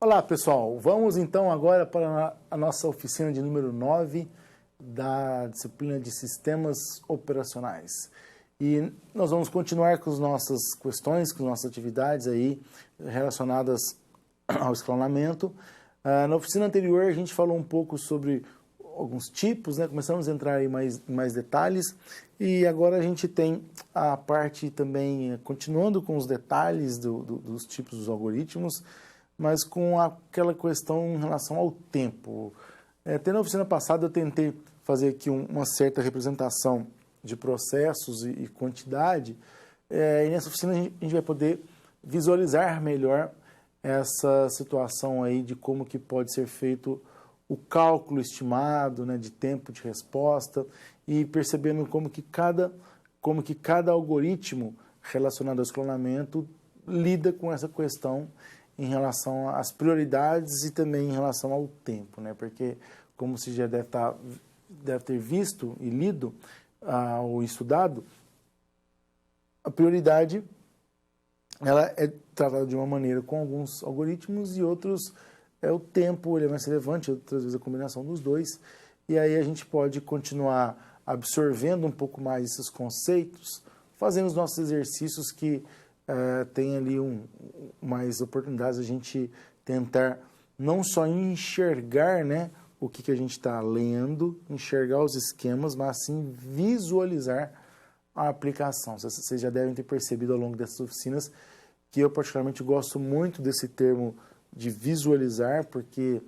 Olá pessoal, vamos então agora para a nossa oficina de número 9 da disciplina de Sistemas Operacionais. E nós vamos continuar com as nossas questões, com as nossas atividades aí relacionadas ao escalonamento. Na oficina anterior a gente falou um pouco sobre alguns tipos, né? Começamos a entrar em mais detalhes e agora a gente tem a parte também, continuando com os detalhes dos tipos dos algoritmos, mas com aquela questão em relação ao tempo. Até na oficina passada eu tentei fazer aqui uma certa representação de processos e quantidade, e nessa oficina a gente vai poder visualizar melhor essa situação aí de como que pode ser feito o cálculo estimado, né, de tempo de resposta e percebendo como que cada algoritmo relacionado ao escalonamento lida com essa questão em relação às prioridades e também em relação ao tempo, né? Porque, como você já deve ter visto e lido ou estudado, a prioridade ela é tratada de uma maneira com alguns algoritmos e outros o tempo ele é mais relevante, outras vezes a combinação dos dois, e aí a gente pode continuar absorvendo um pouco mais esses conceitos, fazendo os nossos exercícios que tem ali mais oportunidades a gente tentar não só enxergar, né, o que a gente está lendo, enxergar os esquemas, mas sim visualizar a aplicação. Vocês já devem ter percebido ao longo dessas oficinas que eu particularmente gosto muito desse termo de visualizar, porque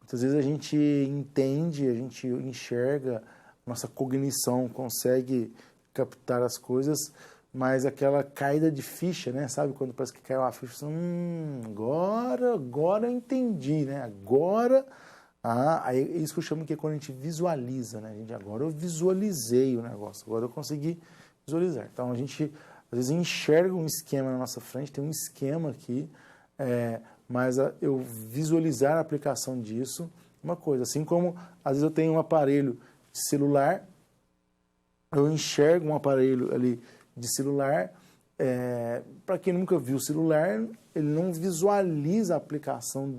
muitas vezes a gente entende, a gente enxerga, nossa cognição consegue captar as coisas, mas aquela caída de ficha, né? Sabe quando parece que caiu uma ficha, agora eu entendi, né? Agora, é isso que eu chamo que é quando a gente visualiza, né? Agora eu visualizei o negócio, agora eu consegui visualizar. Então a gente às vezes enxerga um esquema na nossa frente, tem um esquema aqui, mas eu visualizar a aplicação disso, uma coisa. Assim como às vezes eu tenho um aparelho de celular, eu enxergo um aparelho ali de celular, para quem nunca viu o celular, ele não visualiza a aplicação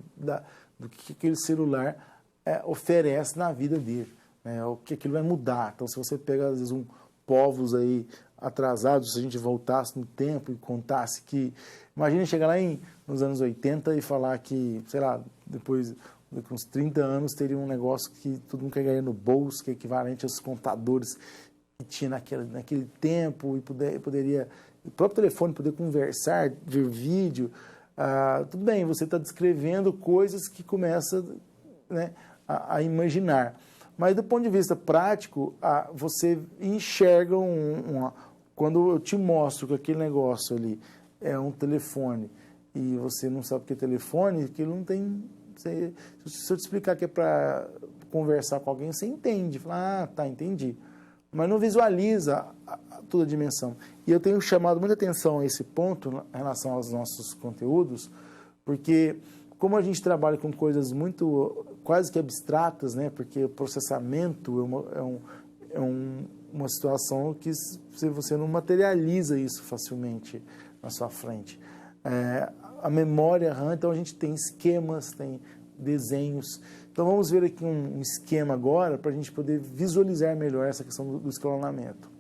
do que aquele celular oferece na vida dele, né? O que aquilo vai mudar. Então, se você pega, às vezes, povos aí atrasados, se a gente voltasse no tempo e contasse que... Imagina chegar lá nos anos 80 e falar que, sei lá, depois de uns 30 anos, teria um negócio que todo mundo ganharia no bolso, que é equivalente aos computadores que tinha naquele tempo, e poderia, o próprio telefone poder conversar, ver vídeo. Tudo bem, você está descrevendo coisas que começa, né, a imaginar. Mas do ponto de vista prático, você enxerga quando eu te mostro que aquele negócio ali é um telefone e você não sabe o que é telefone, aquilo não tem... se eu te explicar que é para conversar com alguém, você entende. Fala, tá, entendi. Mas não visualiza toda a dimensão. E eu tenho chamado muita atenção a esse ponto em relação aos nossos conteúdos, porque como a gente trabalha com coisas muito quase que abstratas, né? Porque o processamento é uma situação que você não materializa isso facilmente na sua frente. A memória RAM, então a gente tem esquemas, tem desenhos. Então vamos ver aqui um esquema agora para a gente poder visualizar melhor essa questão do escalonamento.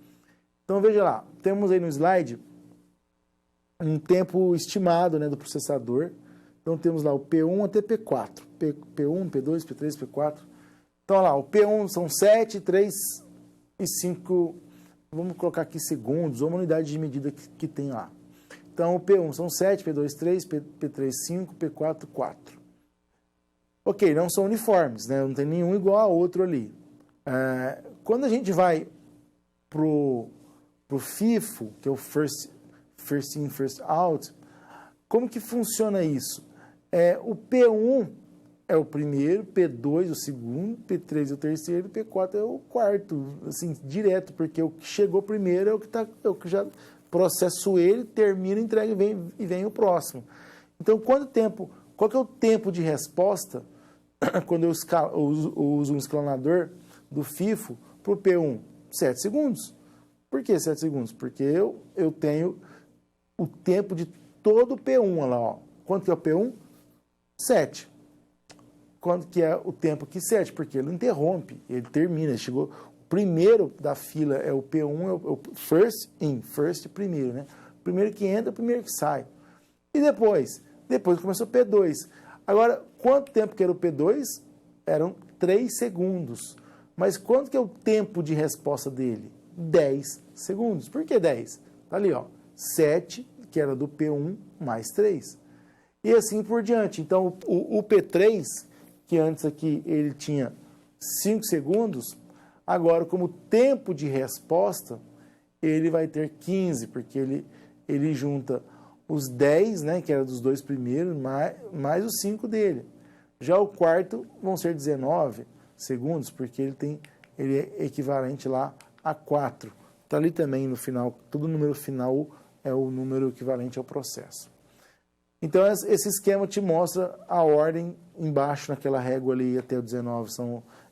Então veja lá, temos aí no slide um tempo estimado, né, do processador. Então temos lá o P1 até P4, P1, P2, P3, P4. Então olha lá, o P1 são 7, 3 e 5, vamos colocar aqui segundos, ou uma unidade de medida que tem lá. Então o P1 são 7, P2 3, P3 5, P4 4. Ok, não são uniformes, né? Não tem nenhum igual a outro ali. Quando a gente vai pro FIFO, que é o First In, First Out, como que funciona isso? O P1 é o primeiro, P2 o segundo, P3 é o terceiro, P4 é o quarto, assim, direto, porque o que chegou primeiro é o que já processo ele, termina, entrega e vem o próximo. Então, qual que é o tempo de resposta quando eu uso um escalonador do FIFO para o P1? 7 segundos. Por que 7 segundos? Porque eu tenho o tempo de todo o P1. Olha lá, ó. Quanto que é o P1? 7. Quanto que é o tempo aqui? 7, porque ele interrompe, ele termina, ele chegou... O primeiro da fila é o P1, é o first in, first primeiro, né? Primeiro que entra, primeiro que sai. E depois? Depois começou o P2. Agora, quanto tempo que era o P2? Eram 3 segundos. Mas quanto que é o tempo de resposta dele? 10 segundos. Por que 10? Tá ali, ó. 7, que era do P1, mais 3. E assim por diante. Então, o P3, que antes aqui ele tinha 5 segundos, agora, como tempo de resposta, ele vai ter 15, porque ele junta os 10, né, que era dos dois primeiros, mais os 5 dele. Já o quarto vão ser 19 segundos, porque ele é equivalente lá a 4. Está ali também no final, todo número final é o número equivalente ao processo. Então, esse esquema te mostra a ordem embaixo, naquela régua ali até o 19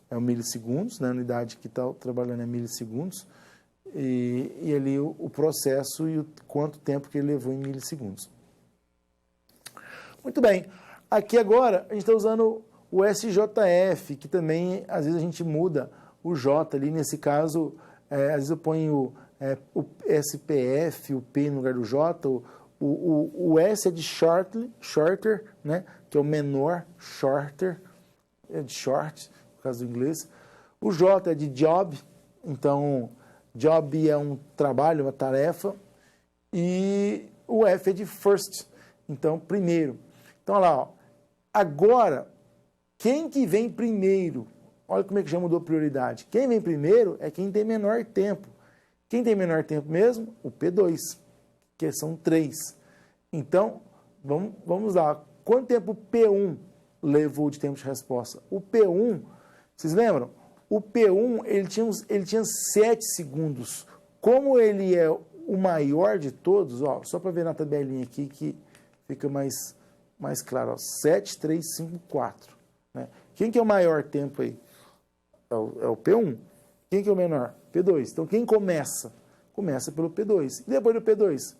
é o milissegundos, né? A unidade que está trabalhando é milissegundos, e ali o processo e o quanto tempo que ele levou em milissegundos. Muito bem, aqui agora a gente está usando o SJF, que também às vezes a gente muda o J ali, nesse caso, às vezes eu ponho o SPF, o P no lugar do J, o S é de shorter, né? Que é o menor, shorter, é de short, no caso do inglês. O J é de job, então job é um trabalho, uma tarefa. E o F é de first, então primeiro. Então olha lá, ó. Agora, quem que vem primeiro? Olha como é que já mudou a prioridade. Quem vem primeiro é quem tem menor tempo. Quem tem menor tempo mesmo? O P2, que são 3. Então, vamos lá. Quanto tempo o P1 levou de tempo de resposta? O P1, vocês lembram? O P1, ele tinha 7 segundos. Como ele é o maior de todos, ó, só para ver na tabelinha aqui que fica mais claro. Ó, 7, 3, 5, 4. Né? Quem que é o maior tempo aí? É o P1. Quem que é o menor? P2. Então, quem começa? Começa pelo P2. E depois do P2?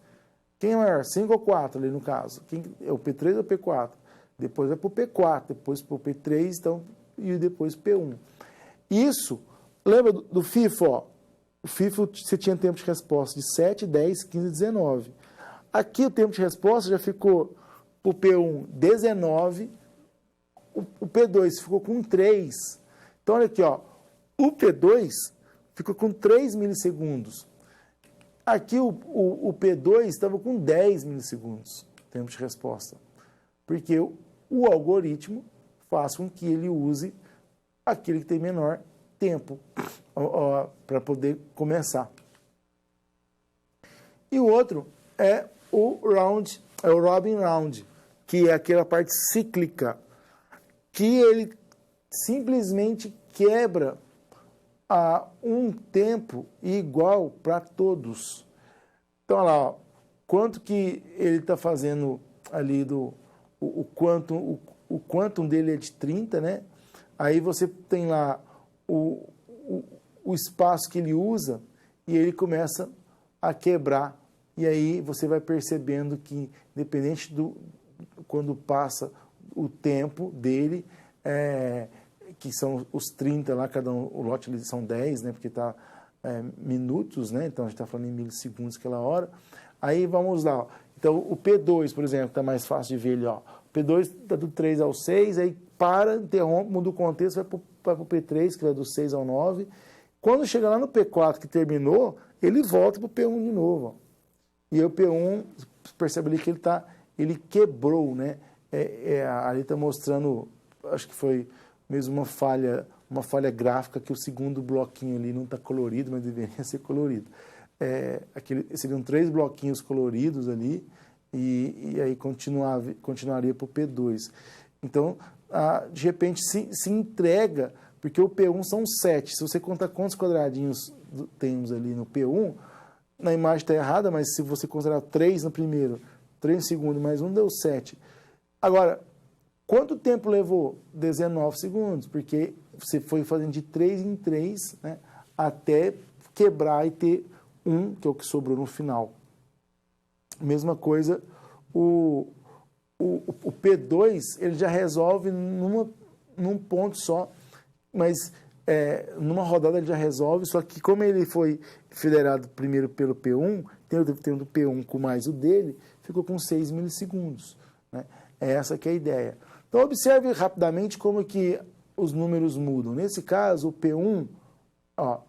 Quem é maior? 5 ou 4 ali no caso? Quem é o P3 ou o P4? Depois é para o P4, depois para o P3, então, e depois P1. Isso, lembra do FIFO? Ó? O FIFO você tinha tempo de resposta de 7, 10, 15, 19. Aqui o tempo de resposta já ficou para o P1 19, o P2 ficou com 3. Então, olha aqui, ó, o P2 ficou com 3 milissegundos. Aqui o P2 estava com 10 milissegundos, tempo de resposta. Porque o algoritmo faz com que ele use aquele que tem menor tempo para poder começar. E o outro é o round, é o Robin Round, que é aquela parte cíclica, que ele simplesmente quebra a um tempo igual para todos. Então, olha lá, ó, quanto que ele está fazendo ali o quantum dele é de 30, né? Aí você tem lá o espaço que ele usa e ele começa a quebrar. E aí você vai percebendo que, independente quando passa o tempo dele, que são os 30 lá, cada um, o lote são 10, né? Porque está minutos, né? Então a gente está falando em milissegundos aquela hora. Aí vamos lá, ó. Então o P2, por exemplo, está mais fácil de ver ali, ó. O P2 está do 3 ao 6, aí interrompe, muda o contexto, vai para o P3, que é do 6 ao 9. Quando chega lá no P4, que terminou, ele volta para o P1 de novo, ó. E aí o P1, percebe ali que ele quebrou, né? Ali está mostrando, acho que foi mesmo uma falha gráfica, que o segundo bloquinho ali não está colorido, mas deveria ser colorido. Seriam 3 bloquinhos coloridos ali, e aí continuaria para o P2. Então, de repente, se entrega, porque o P1 são 7. Se você contar quantos quadradinhos temos ali no P1, na imagem está errada, mas se você considerar 3 no primeiro, 3 no segundo, mais um, deu 7. Agora, quanto tempo levou? 19 segundos, porque você foi fazendo de 3 em 3, né, até quebrar e ter um, que é o que sobrou no final. Mesma coisa o o P2 ele já resolve num ponto só, mas numa rodada ele já resolve, só que como ele foi federado primeiro pelo P1, tem o do P1 com mais o dele, ficou com 6 milissegundos. Né? É essa que é a ideia. Então, observe rapidamente como que os números mudam. Nesse caso, o P1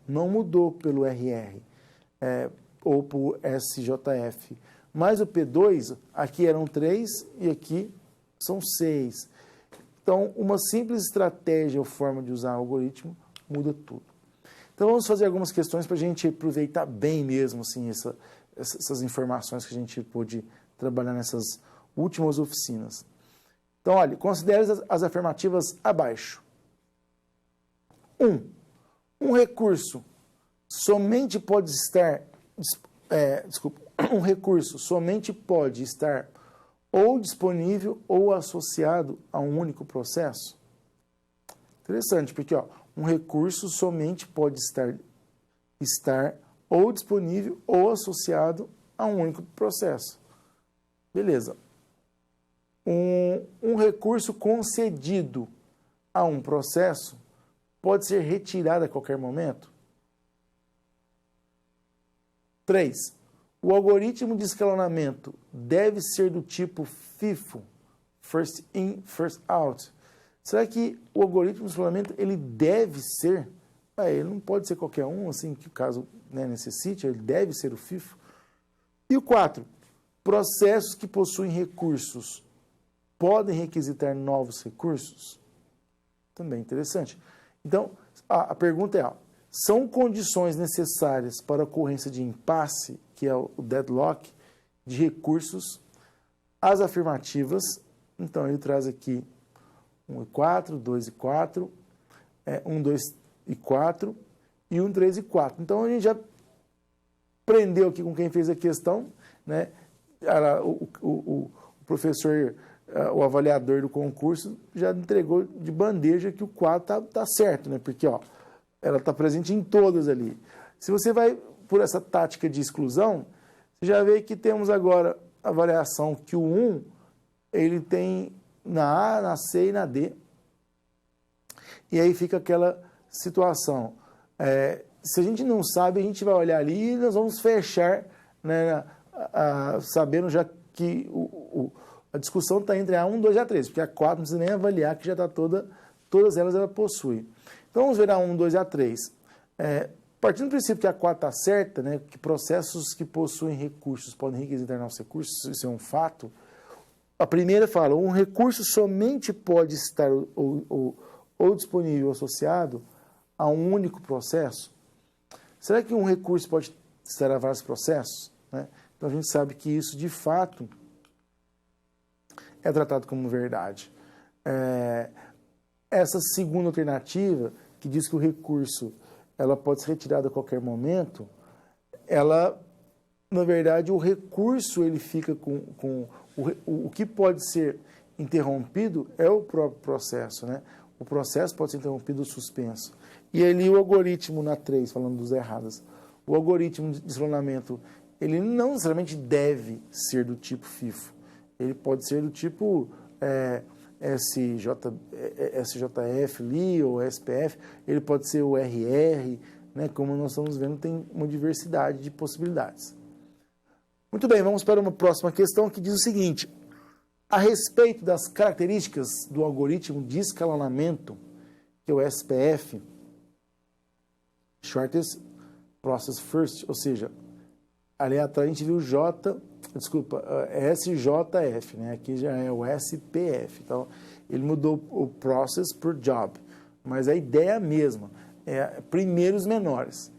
não mudou pelo RR ou por SJF, mas o P2, aqui eram 3 e aqui são 6. Então, uma simples estratégia ou forma de usar o algoritmo muda tudo. Então, vamos fazer algumas questões para a gente aproveitar bem mesmo assim, essas informações que a gente pôde trabalhar nessas últimas oficinas. Então, olha, considere as afirmativas abaixo. 1. Um recurso somente pode estar... um recurso somente pode estar ou disponível ou associado a um único processo. Interessante, porque um recurso somente pode estar ou disponível ou associado a um único processo. Beleza. Um recurso concedido a um processo pode ser retirado a qualquer momento. 3. O algoritmo de escalonamento deve ser do tipo FIFO, First In, First Out. Será que o algoritmo de escalonamento ele deve ser? Ele não pode ser qualquer um, assim, que o caso necessite, ele deve ser o FIFO. E o 4. Processos que possuem recursos podem requisitar novos recursos? Também interessante. Então, a pergunta é, são condições necessárias para a ocorrência de impasse, que é o deadlock, de recursos, as afirmativas. Então, ele traz aqui 1 e 4, 2 e 4, 1, 2 e 4 e 1, 3 e 4. Então, a gente já aprendeu aqui com quem fez a questão, né? O professor, o avaliador do concurso, já entregou de bandeja que o 4 tá certo, né? Porque ela está presente em todas ali. Se você vai por essa tática de exclusão, você já vê que temos agora a variação que o 1 ele tem na A, na C e na D. E aí fica aquela situação. Se a gente não sabe, a gente vai olhar ali e nós vamos fechar, né, sabendo já que a discussão está entre a 1, 2 e a 3, porque a 4 não precisa nem avaliar, que já está todas elas ela possui. Então vamos ver a 1, 2 e a 3. Partindo do princípio que a 4 está certa, né, que processos que possuem recursos podem requisitar novos recursos, isso é um fato. A primeira fala, um recurso somente pode estar ou disponível ou associado a um único processo. Será que um recurso pode estar a vários processos? Né? Então a gente sabe que isso, de fato, é tratado como verdade. Essa segunda alternativa, que diz que o recurso ela pode ser retirado a qualquer momento, ela, na verdade, o recurso ele fica com o que pode ser interrompido é o próprio processo, né? O processo pode ser interrompido ou suspenso. E ali o algoritmo na 3, falando dos errados, o algoritmo de escalonamento, ele não necessariamente deve ser do tipo FIFO. Ele pode ser do tipo SJF ali, ou SPF, ele pode ser o RR, né? Como nós estamos vendo, tem uma diversidade de possibilidades. Muito bem, vamos para uma próxima questão que diz o seguinte: a respeito das características do algoritmo de escalonamento, que é o SPF, Shortest Process First, ou seja, ali atrás a gente viu SJF, né? Aqui já é o SPF, então ele mudou o process por job, mas a ideia é a mesma, primeiros menores.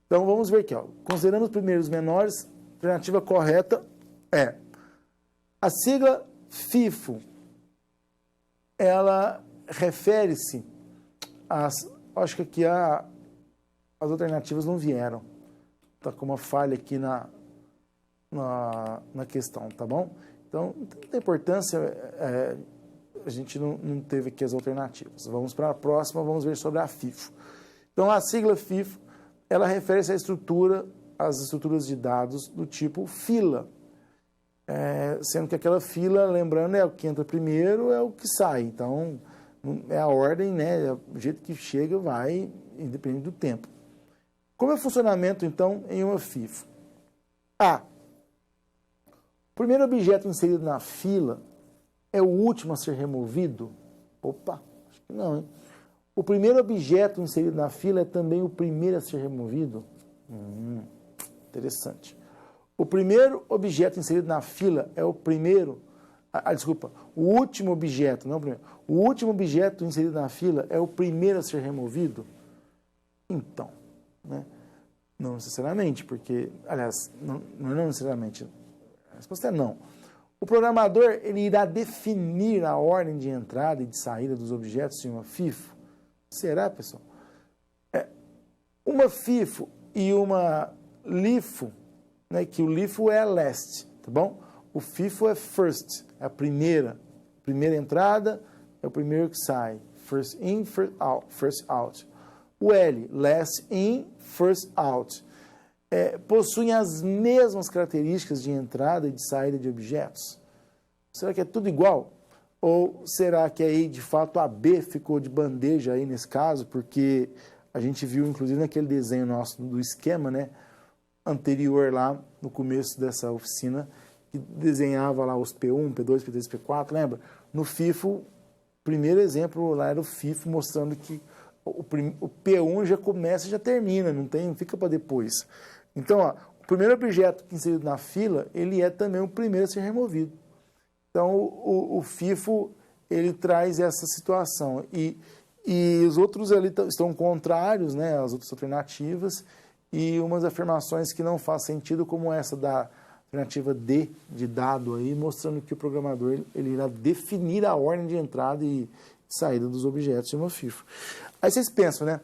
Então vamos ver aqui, considerando os primeiros menores, a alternativa correta é a sigla FIFO, ela refere-se acho que aqui as alternativas não vieram, está com uma falha aqui na questão, tá bom? Então, não tem importância, a gente não teve aqui as alternativas. Vamos para a próxima, vamos ver sobre a FIFO. Então, a sigla FIFO, ela refere-se às estruturas de dados do tipo fila. sendo que aquela fila, lembrando, é o que entra primeiro, é o que sai. Então, é a ordem, né? O jeito que chega vai, independente do tempo. Como é o funcionamento, então, em uma FIFO? A. O primeiro objeto inserido na fila é o último a ser removido? Opa, acho que não, hein? O primeiro objeto inserido na fila é também o primeiro a ser removido? Interessante. O primeiro objeto inserido na fila é o primeiro... desculpa, o último objeto, não o primeiro. O último objeto inserido na fila é o primeiro a ser removido? Então, né? Não necessariamente, porque... Aliás, não necessariamente. A resposta é não. O programador ele irá definir a ordem de entrada e de saída dos objetos em uma FIFO? Será, pessoal? Uma FIFO e uma LIFO, né, que o LIFO é a last, tá bom? O FIFO é first, é a primeira entrada, é o primeiro que sai. First in, first out. O L, last in, first out. Possuem as mesmas características de entrada e de saída de objetos? Será que é tudo igual? Ou será que aí, de fato, a B ficou de bandeja aí nesse caso? Porque a gente viu, inclusive, naquele desenho nosso do esquema, né, anterior lá, no começo dessa oficina, que desenhava lá os P1, P2, P3, P4, lembra? No FIFO, primeiro exemplo lá era o FIFO, mostrando que o P1 já começa e já termina, não fica para depois. Então, ó, o primeiro objeto inserido na fila, ele é também o primeiro a ser removido. Então, o FIFO, ele traz essa situação. E os outros ali estão contrários, né, as outras alternativas, e umas afirmações que não faz sentido, como essa da alternativa D, de dado, aí, mostrando que o programador ele irá definir a ordem de entrada e saída dos objetos de uma FIFO. Aí vocês pensam, né,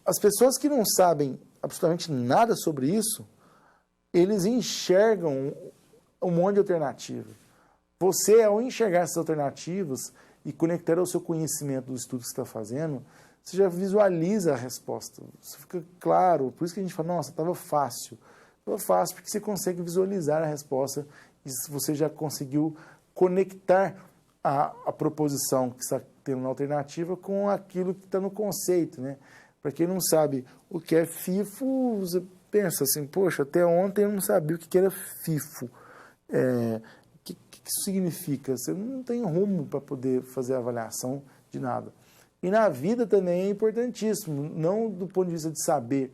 as pessoas que não sabem absolutamente nada sobre isso, eles enxergam um monte de alternativa. Você, ao enxergar essas alternativas e conectar ao seu conhecimento do estudo que você está fazendo, você já visualiza a resposta. Você fica claro. Por isso que a gente fala, nossa, estava fácil. Estava fácil porque você consegue visualizar a resposta e você já conseguiu conectar a proposição que está tendo na alternativa com aquilo que está no conceito, né? Para quem não sabe o que é FIFO, você pensa assim, poxa, até ontem eu não sabia o que era FIFO. O que isso significa? Você não tem rumo para poder fazer a avaliação de nada. E na vida também é importantíssimo, não do ponto de vista de saber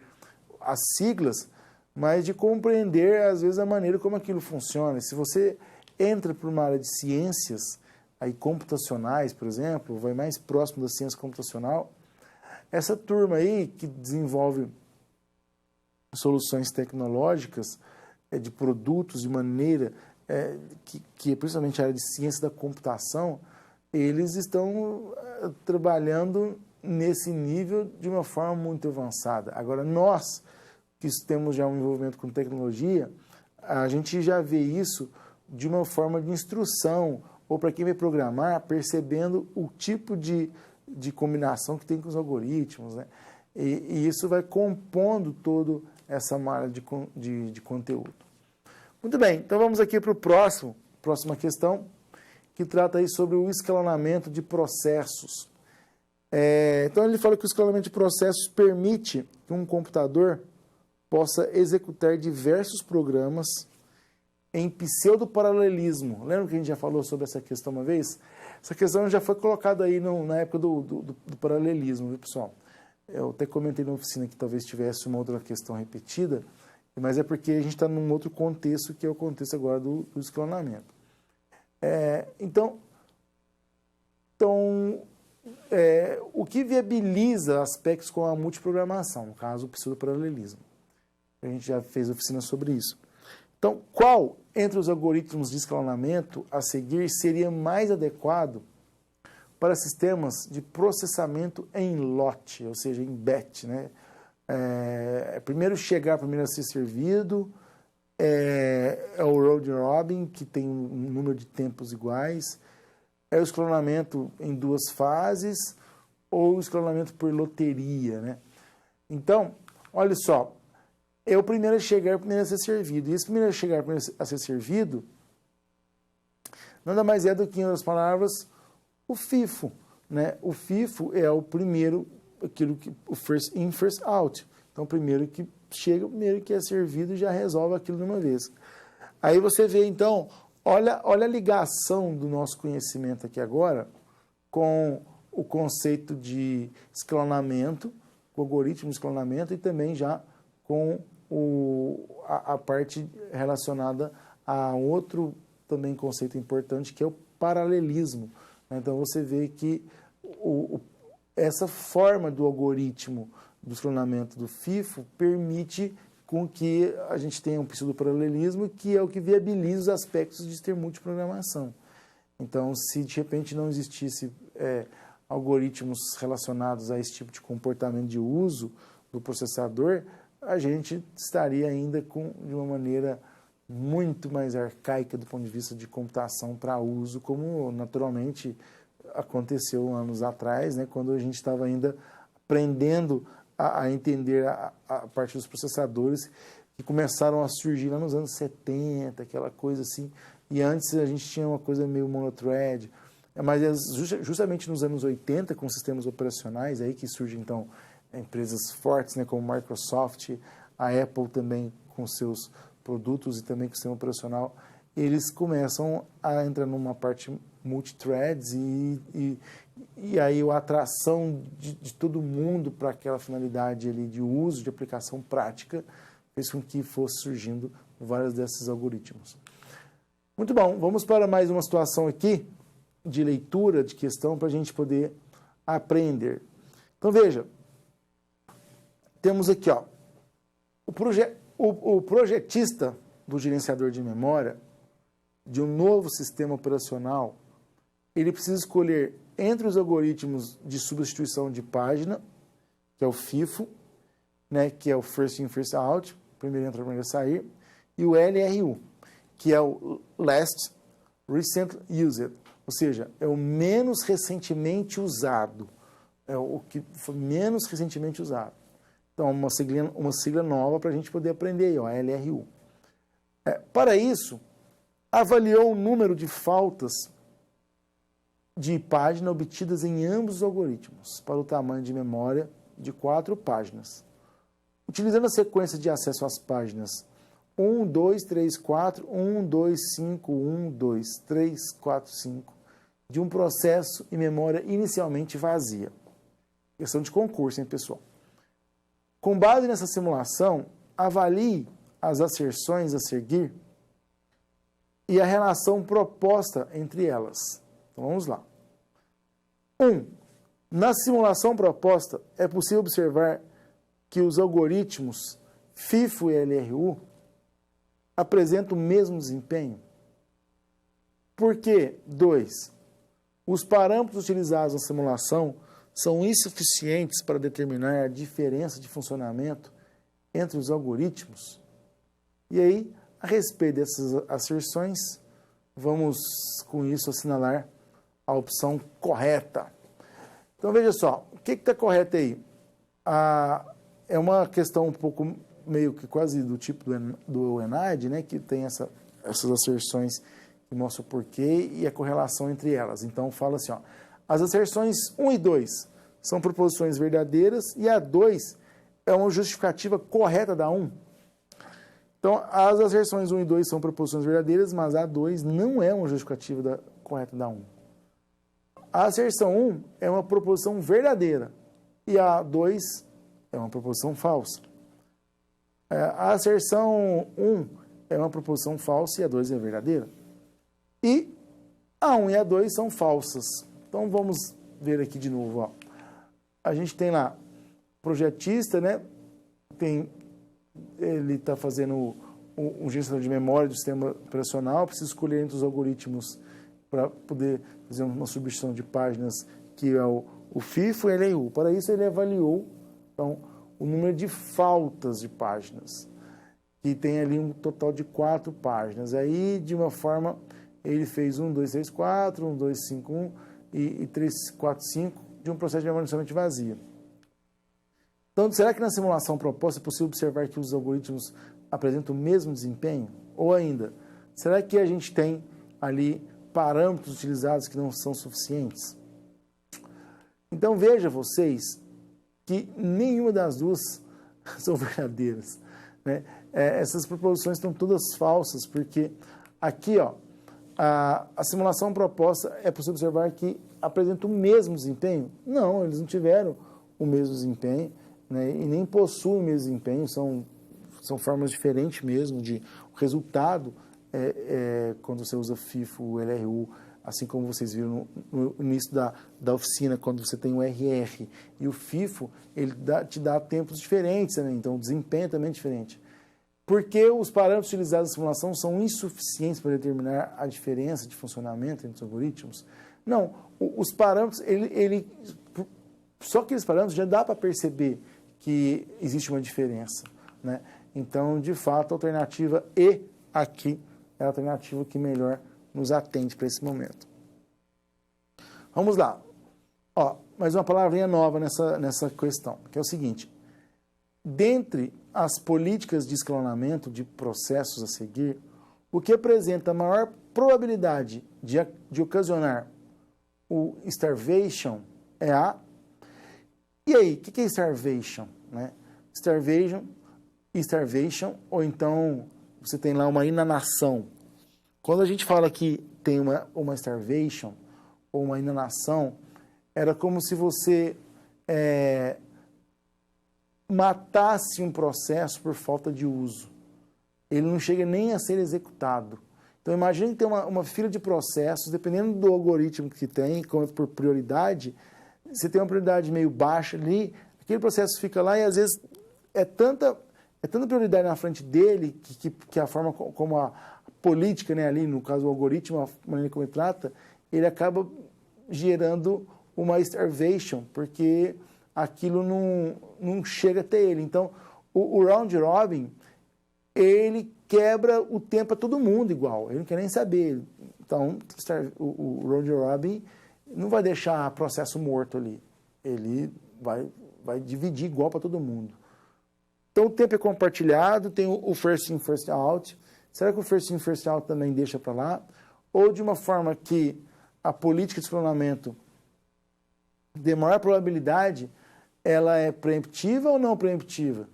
as siglas, mas de compreender, às vezes, a maneira como aquilo funciona. Se você entra por uma área de ciências, aí computacionais, por exemplo, vai mais próximo da ciência computacional, essa turma aí que desenvolve soluções tecnológicas de produtos de maneira que é principalmente a área de ciência da computação, eles estão trabalhando nesse nível de uma forma muito avançada. Agora, nós que temos já um envolvimento com tecnologia, a gente já vê isso de uma forma de instrução, ou para quem vai programar, percebendo o tipo de combinação que tem com os algoritmos, né? E isso vai compondo toda essa malha de conteúdo. Muito bem, então vamos aqui para o próxima questão, que trata aí sobre o escalonamento de processos. Então ele fala que o escalonamento de processos permite que um computador possa executar diversos programas em pseudo-paralelismo. Lembra que a gente já falou sobre essa questão uma vez? Essa questão já foi colocada aí na época do paralelismo, viu, pessoal? Eu até comentei na oficina que talvez tivesse uma outra questão repetida, mas é porque a gente está num outro contexto, que é o contexto agora do escalonamento. Então, o que viabiliza aspectos com a multiprogramação, no caso, o pseudo-paralelismo. A gente já fez oficina sobre isso. Então, qual entre os algoritmos de escalonamento a seguir seria mais adequado para sistemas de processamento em lote, ou seja, em batch, né? Primeiro chegar, primeiro a ser servido, é o round robin, que tem um número de tempos iguais, é o escalonamento em duas fases, ou o escalonamento por loteria, né? Então, olha só, é o primeiro a chegar, o primeiro a ser servido. E esse primeiro a chegar, o primeiro a ser servido, nada mais é do que, em outras palavras, o FIFO, né? O FIFO é o primeiro, o first in, first out. Então, o primeiro que chega, o primeiro que é servido já resolve aquilo de uma vez. Aí você vê, então, olha a ligação do nosso conhecimento aqui agora com o conceito de escalonamento, com o algoritmo de escalonamento e também já com a parte relacionada a outro também conceito importante, que é o paralelismo. Então, você vê que essa forma do algoritmo do escalonamento do FIFO permite com que a gente tenha um pseudo-paralelismo, que é o que viabiliza os aspectos de ter multiprogramação. Então, se de repente não existisse algoritmos relacionados a esse tipo de comportamento de uso do processador, a gente estaria ainda de uma maneira muito mais arcaica do ponto de vista de computação para uso, como naturalmente aconteceu anos atrás, né, quando a gente estava ainda aprendendo a entender a parte dos processadores que começaram a surgir lá nos anos 70, aquela coisa assim, e antes a gente tinha uma coisa meio monothread, mas justamente nos anos 80, com sistemas operacionais, aí que surgem então empresas fortes, né, como Microsoft, a Apple também com seus produtos e também com o sistema operacional, eles começam a entrar numa parte multithreads e aí a atração de todo mundo para aquela finalidade ali de uso, de aplicação prática, fez com que fosse surgindo vários desses algoritmos. Muito bom, vamos para mais uma situação aqui de leitura de questão para a gente poder aprender. Então veja, temos aqui o projetista do gerenciador de memória de um novo sistema operacional, ele precisa escolher entre os algoritmos de substituição de página, que é o FIFO, né, que é o First In, First Out, primeiro entra, primeiro sair, e o LRU, que é o Last Recent Used, ou seja, é o menos recentemente usado, é o que foi menos recentemente usado. Então, uma sigla nova para a gente poder aprender aí, ó, LRU. Para isso, avaliou o número de faltas de página obtidas em ambos os algoritmos, para o tamanho de memória de 4 páginas. Utilizando a sequência de acesso às páginas 1, 2, 3, 4, 1, 2, 5, 1, 2, 3, 4, 5, de um processo em memória inicialmente vazia. Questão de concurso, hein, pessoal? Com base nessa simulação, avalie as asserções a seguir e a relação proposta entre elas. Então, vamos lá. 1. Na simulação proposta, é possível observar que os algoritmos FIFO e LRU apresentam o mesmo desempenho. Por quê? 2. Os parâmetros utilizados na simulação são insuficientes para determinar a diferença de funcionamento entre os algoritmos. E aí, a respeito dessas asserções, vamos com isso assinalar a opção correta. Então veja só, o que está correto aí? É uma questão um pouco meio que quase do tipo do ENAD, né, que tem essas asserções que mostram o porquê e a correlação entre elas. Então fala assim, ó, as asserções 1 e 2 são proposições verdadeiras e a 2 é uma justificativa correta da 1. Então, as asserções 1 e 2 são proposições verdadeiras, mas a 2 não é uma justificativa correta da 1. A asserção 1 é uma proposição verdadeira e a 2 é uma proposição falsa. A asserção 1 é uma proposição falsa e a 2 é verdadeira. E a 1 e a 2 são falsas. Então, vamos ver aqui de novo. Ó. A gente tem lá projetista, né? Ele está fazendo um gerenciador de memória do sistema operacional, precisa escolher entre os algoritmos para poder fazer uma substituição de páginas, que é o FIFO e o LRU. Para isso, ele avaliou então, o número de faltas de páginas, que tem ali um total de 4 páginas. Aí, de uma forma, ele fez 1, 2, 3, 4, 1, 2, 5, 1 e 3, 4, 5 de um processo de memória inicialmente vazia. Então, será que na simulação proposta é possível observar que os algoritmos apresentam o mesmo desempenho? Ou ainda, será que a gente tem ali parâmetros utilizados que não são suficientes? Então, veja vocês que nenhuma das duas são verdadeiras, né? Essas proposições estão todas falsas, porque aqui, ó, a simulação proposta é possível observar que apresenta o mesmo desempenho? Não, eles não tiveram o mesmo desempenho, né? E nem possuem o mesmo desempenho, são formas diferentes mesmo de o resultado quando você usa FIFO, LRU, assim como vocês viram no início da oficina, quando você tem o RR e o FIFO, ele te dá tempos diferentes, né? Então o desempenho também é diferente. Porque os parâmetros utilizados na simulação são insuficientes para determinar a diferença de funcionamento entre os algoritmos? Não, os parâmetros, só aqueles parâmetros já dá para perceber que existe uma diferença, né? Então, de fato, a alternativa E aqui é a alternativa que melhor nos atende para esse momento. Vamos lá. Ó, mais uma palavrinha nova nessa questão, que é o seguinte. Dentre as políticas de escalonamento de processos a seguir, o que apresenta a maior probabilidade de ocasionar o starvation é a... E aí, o que é starvation? Né? Starvation, ou então você tem lá uma inanação. Quando a gente fala que tem uma starvation ou uma inanação, era como se você matasse um processo por falta de uso. Ele não chega nem a ser executado. Então, imagine que tem uma fila de processos, dependendo do algoritmo que tem, por prioridade, você tem uma prioridade meio baixa ali, aquele processo fica lá e, às vezes, é tanta prioridade na frente dele que a forma como a política, né, ali, no caso o algoritmo, a maneira como ele trata, ele acaba gerando uma starvation, porque aquilo não chega até ele. Então, o round robin, ele quebra o tempo a todo mundo igual, ele não quer nem saber. Então, o round robin não vai deixar processo morto ali, ele vai dividir igual para todo mundo. Então, o tempo é compartilhado, tem o first in, first out. Será que o first in, first out também deixa para lá? Ou de uma forma que a política de escalonamento de maior probabilidade, ela é preemptiva ou não preemptiva?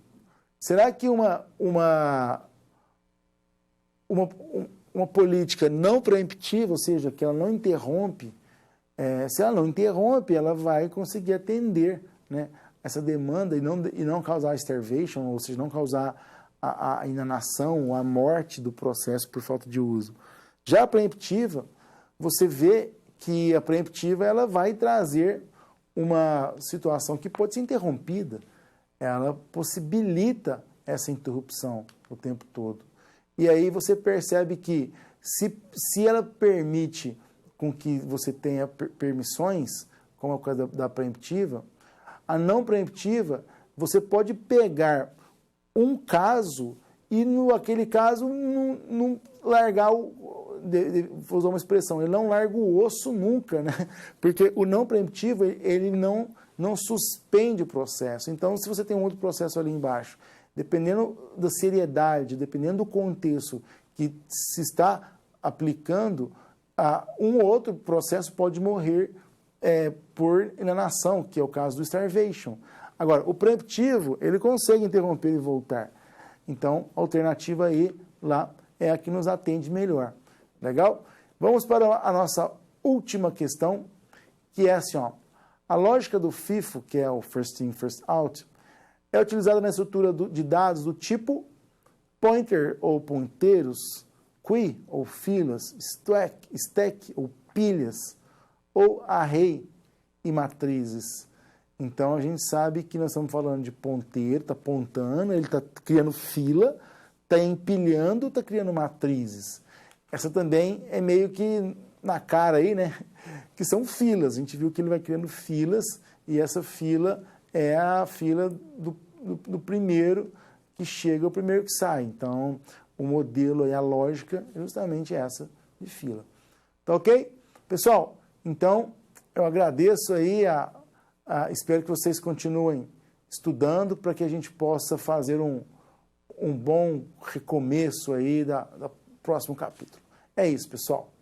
Será que uma política não preemptiva, ou seja, que ela não interrompe, se ela não interrompe, ela vai conseguir atender, né, essa demanda e não causar starvation, ou seja, não causar a inanação, a morte do processo por falta de uso. Já a preemptiva, você vê que a preemptiva ela vai trazer uma situação que pode ser interrompida, ela possibilita essa interrupção o tempo todo. E aí você percebe que se ela permite com que você tenha permissões, como é o caso da preemptiva, a não preemptiva, você pode pegar um caso e, naquele caso, não largar vou usar uma expressão, ele não larga o osso nunca, né? Porque o não preemptivo, ele não suspende o processo. Então, se você tem um outro processo ali embaixo, dependendo da seriedade, dependendo do contexto que se está aplicando, um outro processo pode morrer por inanação, que é o caso do starvation. Agora, o preemptivo, ele consegue interromper e voltar. Então, a alternativa aí, lá, é a que nos atende melhor. Legal? Vamos para a nossa última questão, que é assim, ó. A lógica do FIFO, que é o first in, first out, é utilizada na estrutura de dados do tipo pointer ou ponteiros, queue ou filas, stack ou pilhas, ou array e matrizes. Então, a gente sabe que nós estamos falando de ponteiro, está apontando, ele está criando fila, está empilhando, está criando matrizes. Essa também é meio que na cara aí, né? Que são filas. A gente viu que ele vai criando filas e essa fila é a fila do primeiro que chega ao primeiro que sai. Então, o modelo e a lógica é justamente essa de fila. Tá ok? Pessoal, então, eu agradeço aí, espero que vocês continuem estudando para que a gente possa fazer um bom recomeço aí da próximo capítulo. É isso, pessoal.